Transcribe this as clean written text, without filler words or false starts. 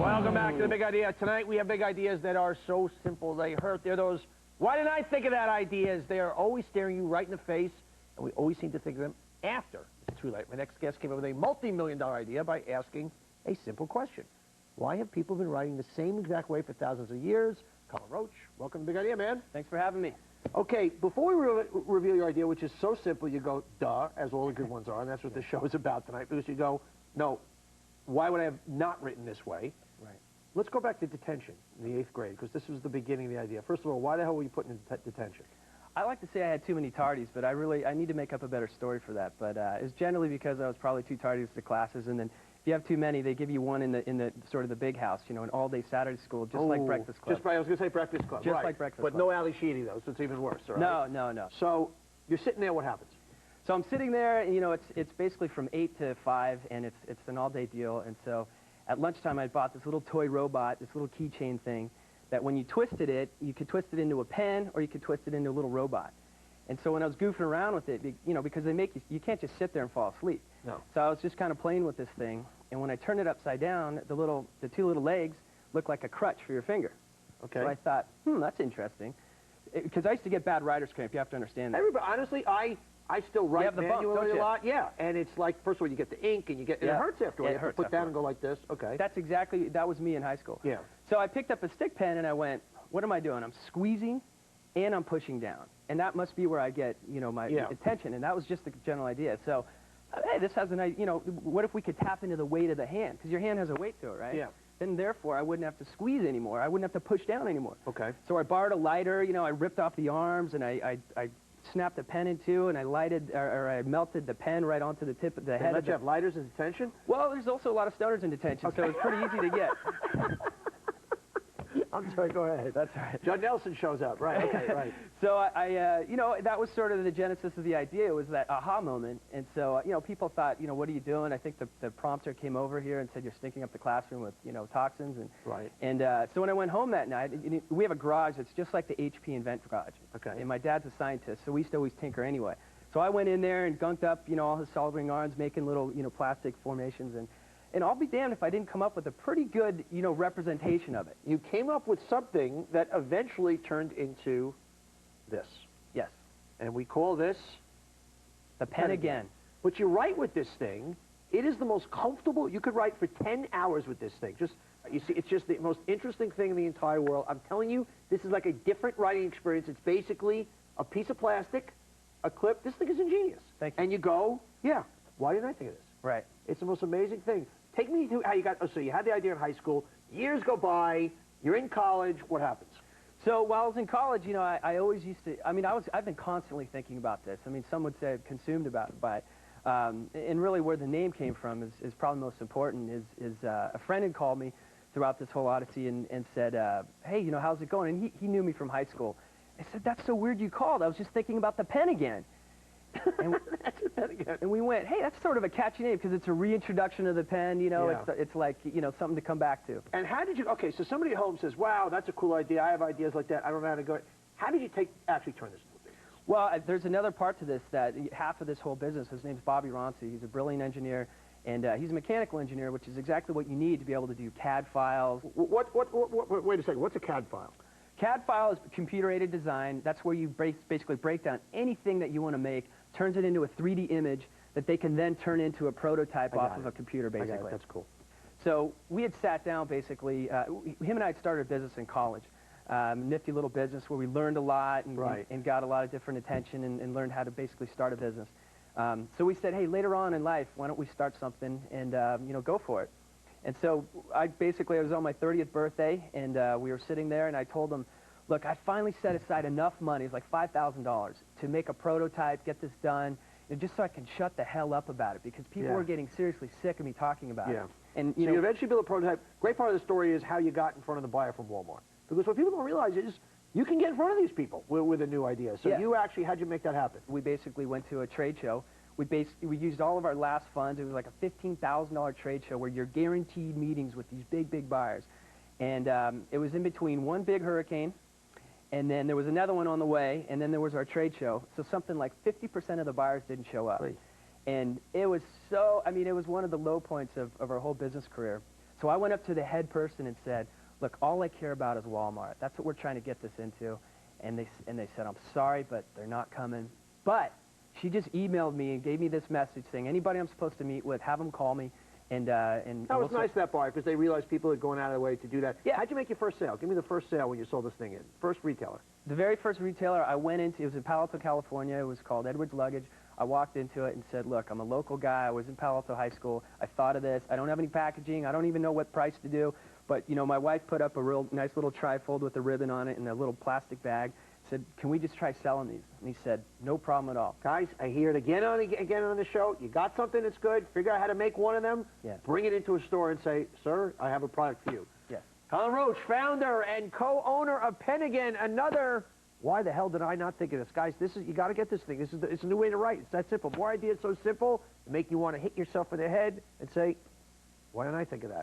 Welcome back to The Big Idea. Tonight we have big ideas that are so simple they hurt. They're those, why didn't I think of that ideas? They are always staring you right in the face, and we always seem to think of them after it's too late. My next guest came up with a multi-million-dollar idea by asking a simple question. Why have people been writing the same exact way for thousands of years? Colin Roche, welcome to The Big Idea, man. Thanks for having me. Okay, before we reveal your idea, which is so simple, you go, duh, as all the good ones are, and that's what the show is about tonight, because you go, no, why would I have not written this way? Right. Let's go back to detention in the 8th grade, because this was the beginning of the idea. First of all, why the hell were you put in detention? I like to say I had too many tardies, but I need to make up a better story for that. But it's generally because I was probably too tardy to classes, and then if you have too many, they give you one in the sort of the big house, you know, an all-day Saturday school, just like Breakfast Club. I was going to say Breakfast Club. Just like Breakfast Club. But no Ali Sheedy, though, so it's even worse, right? No. So you're sitting there, what happens? So I'm sitting there, and, you know, it's basically from 8 to 5, and it's an all-day deal, and so at lunchtime I bought this little toy robot, this little keychain thing, that when you twisted it, you could twist it into a pen, or you could twist it into a little robot. And so when I was goofing around with it, you know, because they make you can't just sit there and fall asleep. No. So I was just kind of playing with this thing, and when I turned it upside down, the two little legs looked like a crutch for your finger. Okay. So I thought, that's interesting. Because I used to get bad writer's cramp, you have to understand that. Everybody, honestly, I still write manually a lot. Yeah, and it's like, first of all, you get the ink, and you get, it hurts afterwards. Yeah, it hurts put down and go like this. Okay. That was me in high school. Yeah. So I picked up a stick pen, and I went, what am I doing? I'm squeezing, and I'm pushing down. And that must be where I get, you know, my attention. And that was just the general idea. So, hey, this has an, you know, what if we could tap into the weight of the hand? Because your hand has a weight to it, right? Yeah. Then, therefore, I wouldn't have to squeeze anymore. I wouldn't have to push down anymore. Okay. So I borrowed a lighter, you know, I ripped off the arms, and I snapped the pen in two, and I I melted the pen right onto the tip of the head. Let you have lighters in detention? Well, there's also a lot of stoners in detention, so it's pretty easy to get. I'm sorry, go ahead. That's all right. John Nelson shows up, right, okay, right. So you know, that was sort of the genesis of the idea. It was that aha moment. And so, you know, people thought, you know, what are you doing? I think the prompter came over here and said, you're stinking up the classroom with, you know, toxins. And, right. And so when I went home that night, we have a garage that's just like the HP Invent garage. Okay. And my dad's a scientist, so we used to always tinker anyway. So I went in there and gunked up, you know, all his soldering irons, making little, you know, plastic formations. And I'll be damned if I didn't come up with a pretty good, you know, representation of it. You came up with something that eventually turned into this. Yes. And we call this the Penagain. But you write with this thing, it is the most comfortable. You could write for 10 hours with this thing. Just, you see, it's just the most interesting thing in the entire world. I'm telling you, this is like a different writing experience. It's basically a piece of plastic, a clip. This thing is ingenious. Thank you. And you go, yeah, why didn't I think of this? Right. It's the most amazing thing. Take me to how you got, so you had the idea in high school, years go by, you're in college, what happens? So while I was in college, you know, I always used to, I mean, I've been constantly thinking about this. I mean, some would say consumed by it. And really where the name came from is probably most important, is a friend had called me throughout this whole odyssey and said, hey, you know, how's it going? And he knew me from high school. I said, that's so weird you called. I was just thinking about the Penagain. And we went, hey, that's sort of a catchy name because it's a reintroduction of the pen, you know, it's like, you know, something to come back to. And how did you, okay, so somebody at home says, wow, that's a cool idea, I have ideas like that, I don't know how to go. How did you actually turn this into a business? Well, there's another part to this that half of this whole business, his name's Bobby Ronci, he's a brilliant engineer, and he's a mechanical engineer, which is exactly what you need to be able to do CAD files. Wait a second, what's a CAD file? CAD file is computer-aided design. That's where you basically break down anything that you want to make, turns it into a 3D image that they can then turn into a prototype off of a computer, basically. I got it. That's cool. So we had sat down, basically, him and I had started a business in college, nifty little business where we learned a lot and got a lot of different attention and learned how to basically start a business. So we said, hey, later on in life, why don't we start something and, you know, go for it. And so I was on my 30th birthday, and we were sitting there, and I told him, look, I finally set aside enough money, it was like $5,000, to make a prototype, get this done, and just so I can shut the hell up about it, because people were getting seriously sick of me talking about it. And, you eventually built a prototype. Great part of the story is how you got in front of the buyer from Walmart. Because what people don't realize is you can get in front of these people with a new idea. So you actually, how'd you make that happen? We basically went to a trade show. We used all of our last funds. It was like a $15,000 trade show where you're guaranteed meetings with these big buyers. And it was in between one big hurricane, and then there was another one on the way, and then there was our trade show. So something like 50% of the buyers didn't show up. Right. And it was so, I mean, it was one of the low points of our whole business career. So I went up to the head person and said, look, all I care about is Walmart. That's what we're trying to get this into. And they said, I'm sorry, but they're not coming. But she just emailed me and gave me this message saying, anybody I'm supposed to meet with, have them call me. And that was nice, that part, because they realized people had gone out of their way to do that. Yeah. How'd you make your first sale? Give me the first sale when you sold this thing in. First retailer. The very first retailer I went into, it was in Palo Alto, California. It was called Edwards Luggage. I walked into it and said, look, I'm a local guy. I was in Palo Alto High School. I thought of this. I don't have any packaging. I don't even know what price to do. But, you know, my wife put up a real nice little trifold with a ribbon on it and a little plastic bag. Said, can we just try selling these? And he said, no problem at all. Guys, I hear it again on the show. You got something that's good. Figure out how to make one of them. Yes. Bring it into a store and say, sir, I have a product for you. Yes. Colin Roche, founder and co-owner of Penagain, another. Why the hell did I not think of this? Guys, you got to get this thing. It's a new way to write. It's that simple. More ideas so simple, to make you want to hit yourself in the head and say, why didn't I think of that?